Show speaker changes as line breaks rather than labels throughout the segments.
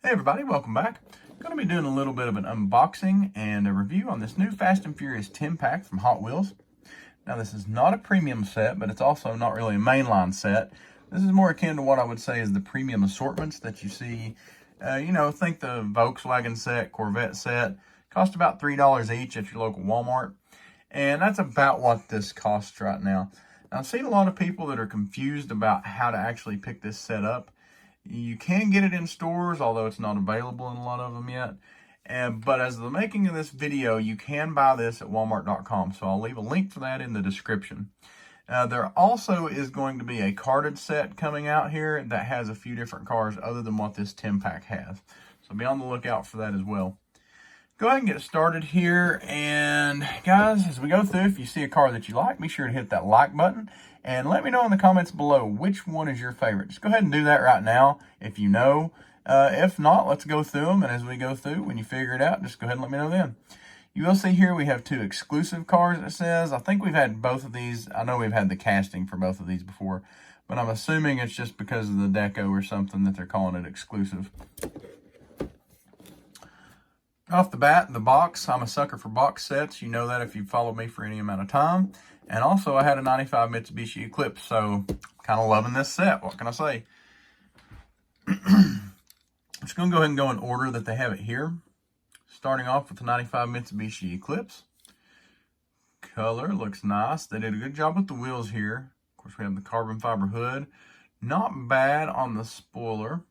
Hey everybody, welcome back. Going to be doing a little bit of an unboxing and a review on this new Fast and Furious 10 pack from Hot Wheels. Now this is not a premium set, but it's also not really a mainline set. This is more akin to what I would say is the premium assortments that you see. Think the Volkswagen set, Corvette set, cost about $3 each at your local Walmart. And that's about what this costs right now. I've seen a lot of people that are confused about how to actually pick this set up. You can get it in stores, although it's not available in a lot of them yet. But as the making of this video, you can buy this at walmart.com. So I'll leave a link for that in the description. There also is going to be a carded set coming out here that has a few different cars other than what this 10 pack has. So be on the lookout for that as well. Go ahead and get started here. And guys, as we go through, if you see a car that you like, be sure to hit that like button. And let me know in the comments below which one is your favorite. Just go ahead and do that right now if you know. If not, let's go through them. And as we go through, when you figure it out, just go ahead and let me know then. You will see here we have two exclusive cars, it says. I think we've had both of these. I know we've had the casting for both of these before. But I'm assuming it's just because of the deco or something that they're calling it exclusive. Off the bat, the box. I'm a sucker for box sets. You know that if you've followed me for any amount of time. And also, I had a 95 Mitsubishi Eclipse, so kind of loving this set. What can I say? I'm just going to go ahead and go in order that they have it here. Starting off with the 95 Mitsubishi Eclipse. Color looks nice. They did a good job with the wheels here. Of course, we have the carbon fiber hood. Not bad on the spoiler.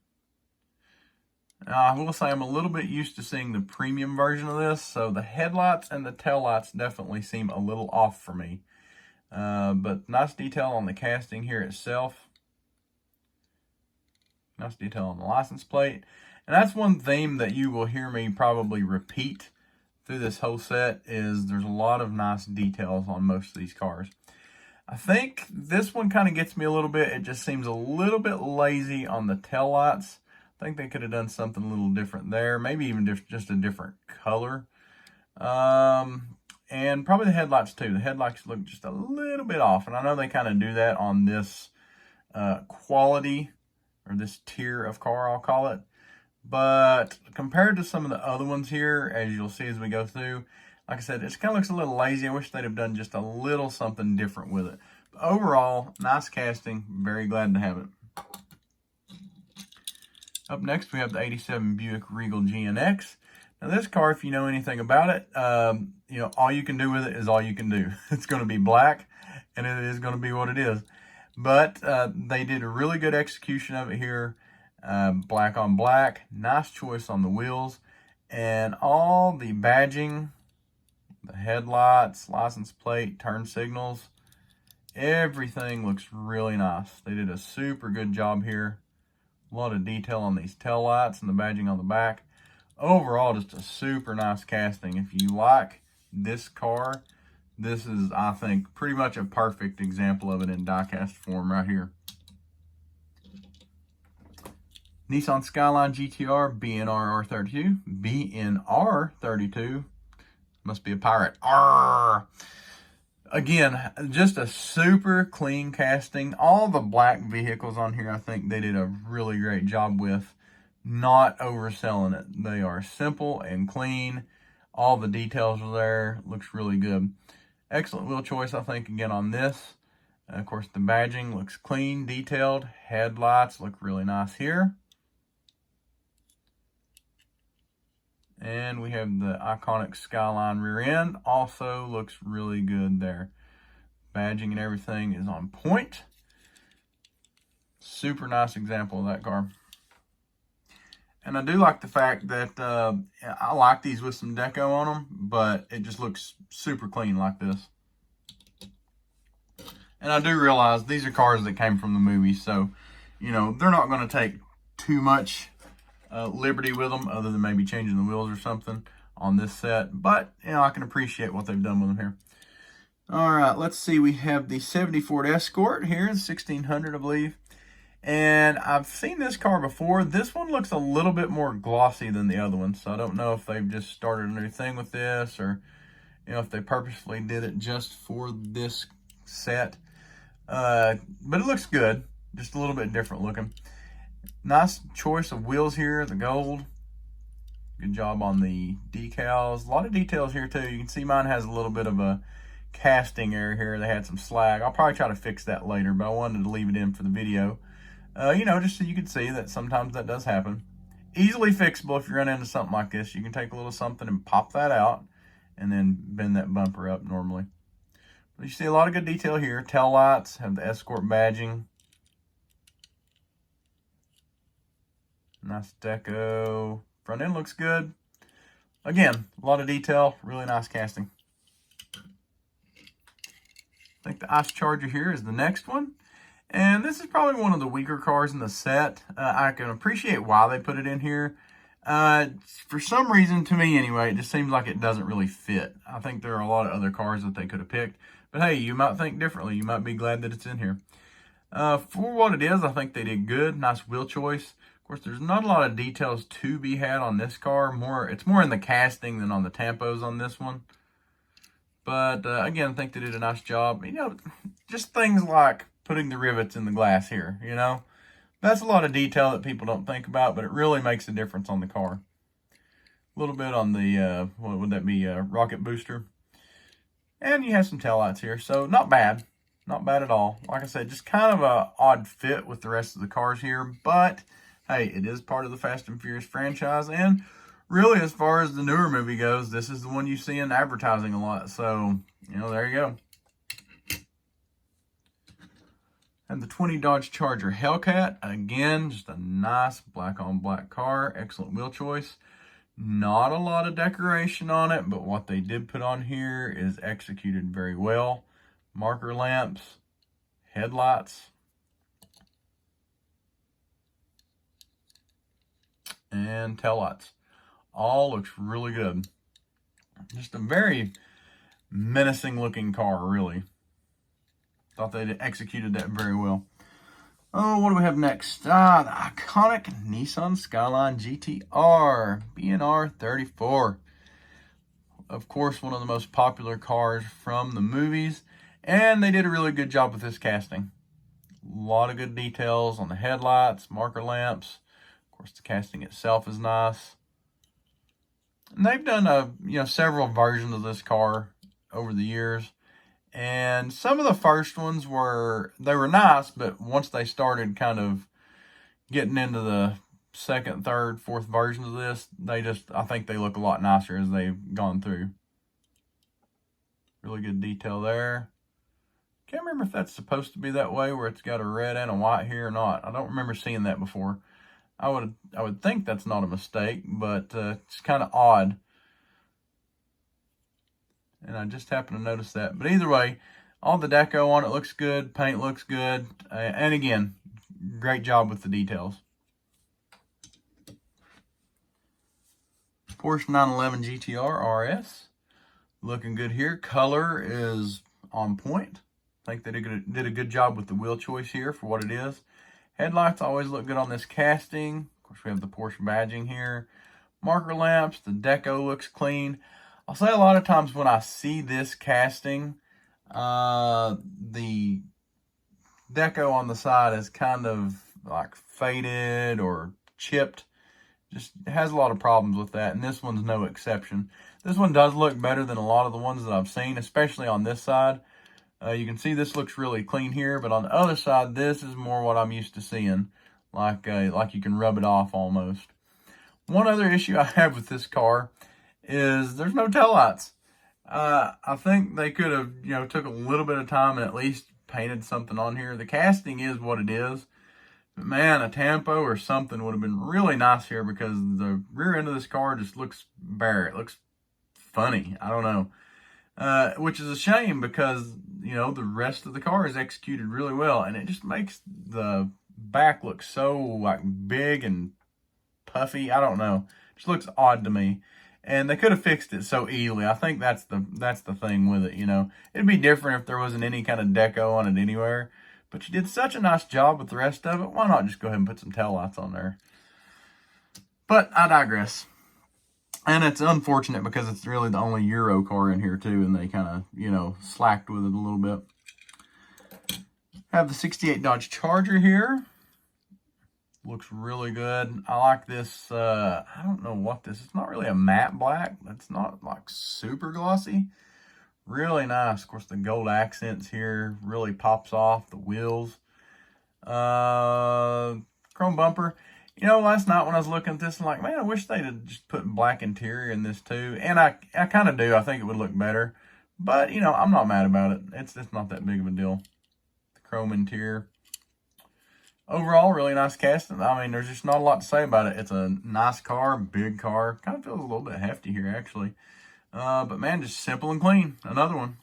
I will say I'm a little bit used to seeing the premium version of this, so the headlights and the taillights definitely seem a little off for me. But nice detail on the casting here itself. Nice detail on the license plate. And that's one theme that you will hear me probably repeat through this whole set is there's a lot of nice details on most of these cars. I think this one kind of gets me a little bit. It just seems a little bit lazy on the taillights. I think they could have done something a little different there. Maybe even just a different color. And probably the headlights too. The headlights look just a little bit off. And I know they kind of do that on this quality or this tier of car, I'll call it. But compared to some of the other ones here, as you'll see as we go through, like I said, it kind of looks a little lazy. I wish they'd have done just a little something different with it. But overall, nice casting. Very glad to have it. Up next, we have the 87 Buick Regal GNX. Now this car, if you know anything about it, all you can do with it is all you can do. It's going to be black, and it is going to be what it is. But they did a really good execution of it here. Black on black. Nice choice on the wheels. And all the badging, the headlights, license plate, turn signals, everything looks really nice. They did a super good job here. A lot of detail on these tail lights and the badging on the back. Overall, just a super nice casting. If you like this car, this is, I think, pretty much a perfect example of it in diecast form right here. Nissan Skyline GTR R32. R32. Must be a pirate. Arr! Again, just a super clean casting. All the black vehicles on here, I think they did a really great job with not overselling it. They are simple and clean. All the details are there. Looks really good. Excellent wheel choice, I think, again, on this. Of course, the badging looks clean, detailed. Headlights look really nice here. And we have the iconic Skyline rear end. Also looks really good there. Badging and everything is on point. Super nice example of that car. And I do like the fact that I like these with some deco on them, but it just looks super clean like this. And I do realize these are cars that came from the movie, so, they're not going to take too much liberty with them other than maybe changing the wheels or something on this set. But, I can appreciate what they've done with them here. All right, let's see. We have the 70 Ford Escort here, 1600, I believe. And I've seen this car before. This one looks a little bit more glossy than the other one. So I don't know if they've just started a new thing with this or, if they purposefully did it just for this set. But it looks good. Just a little bit different looking. Nice choice of wheels here, the gold. Good job on the decals. A lot of details here too. You can see mine has a little bit of a casting area here. They had some slag. I'll probably try to fix that later, but I wanted to leave it in for the video. You know, just so you can see that sometimes that does happen. Easily fixable if you run into something like this. You can take a little something and pop that out and then bend that bumper up normally. But you see a lot of good detail here. Tail lights have the Escort badging. Nice deco. Front end looks good. Again, a lot of detail, really nice casting. I think the ice charger here is the next one. And this is probably one of the weaker cars in the set. I can appreciate why they put it in here. For some reason, to me anyway, it just seems like it doesn't really fit. I think there are a lot of other cars that they could have picked. But hey, you might think differently. You might be glad that it's in here. For what it is, I think they did good. Nice wheel choice. Of course, there's not a lot of details to be had on this car. It's more in the casting than on the tampos on this one. But again, I think they did a nice job. You know, just things like putting the rivets in the glass here, you know. That's a lot of detail that people don't think about, but it really makes a difference on the car. A little bit on the, what would that be, rocket booster. And you have some taillights here, so not bad. Not bad at all. Like I said, just kind of a odd fit with the rest of the cars here, but hey, it is part of the Fast and Furious franchise, and really, as far as the newer movie goes, this is the one you see in advertising a lot. So, you know, there you go. And the 20 Dodge Charger Hellcat. Again, just a nice black on black car. Excellent wheel choice. Not a lot of decoration on it, but what they did put on here is executed very well. Marker lamps, headlights, and taillights. All looks really good. Just a very menacing looking car, really. Thought they executed that very well. Oh, what do we have next? The iconic Nissan Skyline GTR R34. Of course, one of the most popular cars from the movies. And they did a really good job with this casting. A lot of good details on the headlights, marker lamps. Of course, the casting itself is nice. And they've done several versions of this car over the years. And some of the first ones were nice, but once they started kind of getting into the second, third, fourth versions of this, I think they look a lot nicer as they've gone through. Really good detail there. Can't remember if that's supposed to be that way, where it's got a red and a white here or not. I don't remember seeing that before. I would think that's not a mistake, but it's kind of odd. And I just happened to notice that. But either way, all the deco on it looks good. Paint looks good. And again, great job with the details. Porsche 911 GTR RS. Looking good here. Color is on point. I think they did a good job with the wheel choice here for what it is. Headlights always look good on this casting. Of course, we have the Porsche badging here. Marker lamps. The deco looks clean. I'll say a lot of times when I see this casting, the deco on the side is kind of like faded or chipped. Just has a lot of problems with that, and this one's no exception. This one does look better than a lot of the ones that I've seen, especially on this side. You can see this looks really clean here, but on the other side, this is more what I'm used to seeing, like you can rub it off almost. One other issue I have with this car is there's no taillights. I think they could have, took a little bit of time and at least painted something on here. The casting is what it is. But man, a tampo or something would have been really nice here, because the rear end of this car just looks bare. It looks funny. I don't know. Which is a shame, because, the rest of the car is executed really well. And it just makes the back look so, like, big and puffy. I don't know. It just looks odd to me. And they could have fixed it so easily. I think that's the thing with it, It'd be different if there wasn't any kind of deco on it anywhere. But you did such a nice job with the rest of it. Why not just go ahead and put some taillights on there? But I digress. And it's unfortunate, because it's really the only Euro car in here too. And they kind of, slacked with it a little bit. Have the 68 Dodge Charger here. looks really good. I like this, I don't know what this is. It's not really a matte black. It's not like super glossy. Really nice. Of course, the gold accents here really pops off. The wheels. Chrome bumper. You know, last night when I was looking at this, I'm like, man, I wish they'd have just put black interior in this too. And I kind of do. I think it would look better. But, you know, I'm not mad about it. It's not that big of a deal. The chrome interior. Overall, really nice casting. I mean, there's just not a lot to say about it. It's a nice car, big car. Kind of feels a little bit hefty here, actually. But, man, just simple and clean. Another one.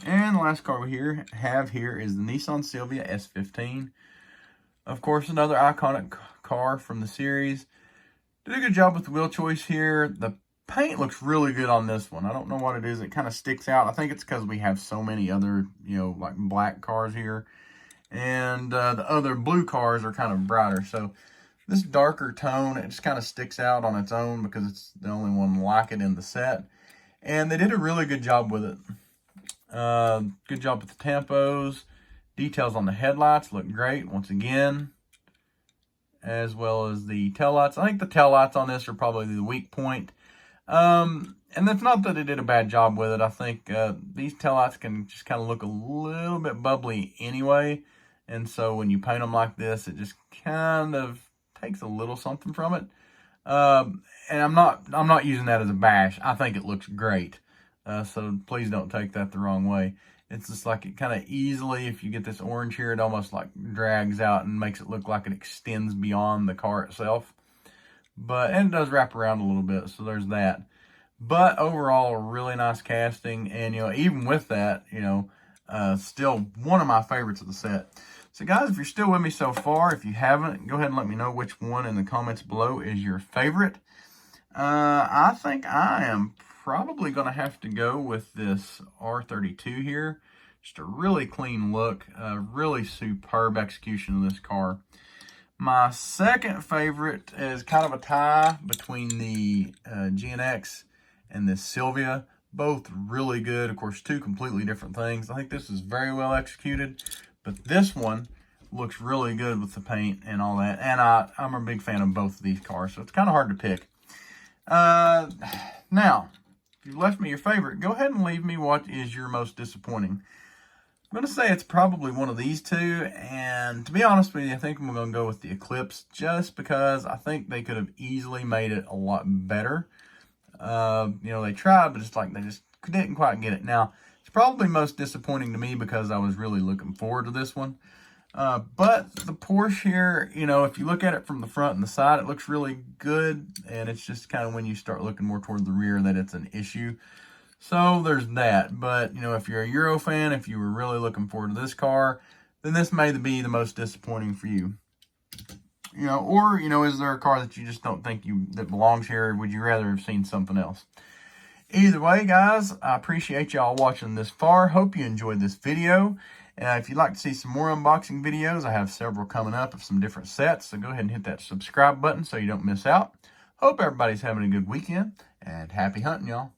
And the last car we have here is the Nissan Silvia S15. Of course, another iconic car from the series. Did a good job with the wheel choice here. The paint looks really good on this one. I don't know what it is. It kind of sticks out. I think it's because we have so many other, you know, like black cars here. And the other blue cars are kind of brighter. So this darker tone, it just kind of sticks out on its own because it's the only one like it in the set. And they did a really good job with it. Good job with the tampos. Details on the headlights look great once again, as well as the taillights. I think the taillights on this are probably the weak point. And that's not that it did a bad job with it. I think these taillights can just kind of look a little bit bubbly anyway. And so when you paint them like this, it just kind of takes a little something from it. And I'm not using that as a bash. I think it looks great. So please don't take that the wrong way. It's just like it kind of easily, if you get this orange here, it almost like drags out and makes it look like it extends beyond the car itself. And it does wrap around a little bit, so there's that. But overall, a really nice casting. And, you know, even with that, you know, still one of my favorites of the set. So, guys, if you're still with me so far, if you haven't, go ahead and let me know which one in the comments below is your favorite. I think I am probably going to have to go with this R32 here. Just a really clean look, really superb execution of this car. My second favorite is kind of a tie between the GNX and this Silvia. Both really good. Of course, two completely different things. I think this is very well executed, but this one looks really good with the paint and all that. And I'm a big fan of both of these cars, so it's kind of hard to pick. Now, if you've left me your favorite, go ahead and leave me what is your most disappointing. I'm going to say it's probably one of these two, and to be honest with you, I think I'm going to go with the Eclipse just because I think they could have easily made it a lot better. You know, they tried, but it's like they just didn't quite get it. Now, it's probably most disappointing to me because I was really looking forward to this one. But the Porsche here, you know, if you look at it from the front and the side, it looks really good. And it's just kind of when you start looking more toward the rear that it's an issue. So there's that. But, you know, if you're a Euro fan, if you were really looking forward to this car, then this may be the most disappointing for you. You know, or, you know, is there a car that you just don't think that belongs here? Would you rather have seen something else? Either way, guys, I appreciate y'all watching this far. Hope you enjoyed this video. If you'd like to see some more unboxing videos, I have several coming up of some different sets. So go ahead and hit that subscribe button so you don't miss out. Hope everybody's having a good weekend, and happy hunting, y'all.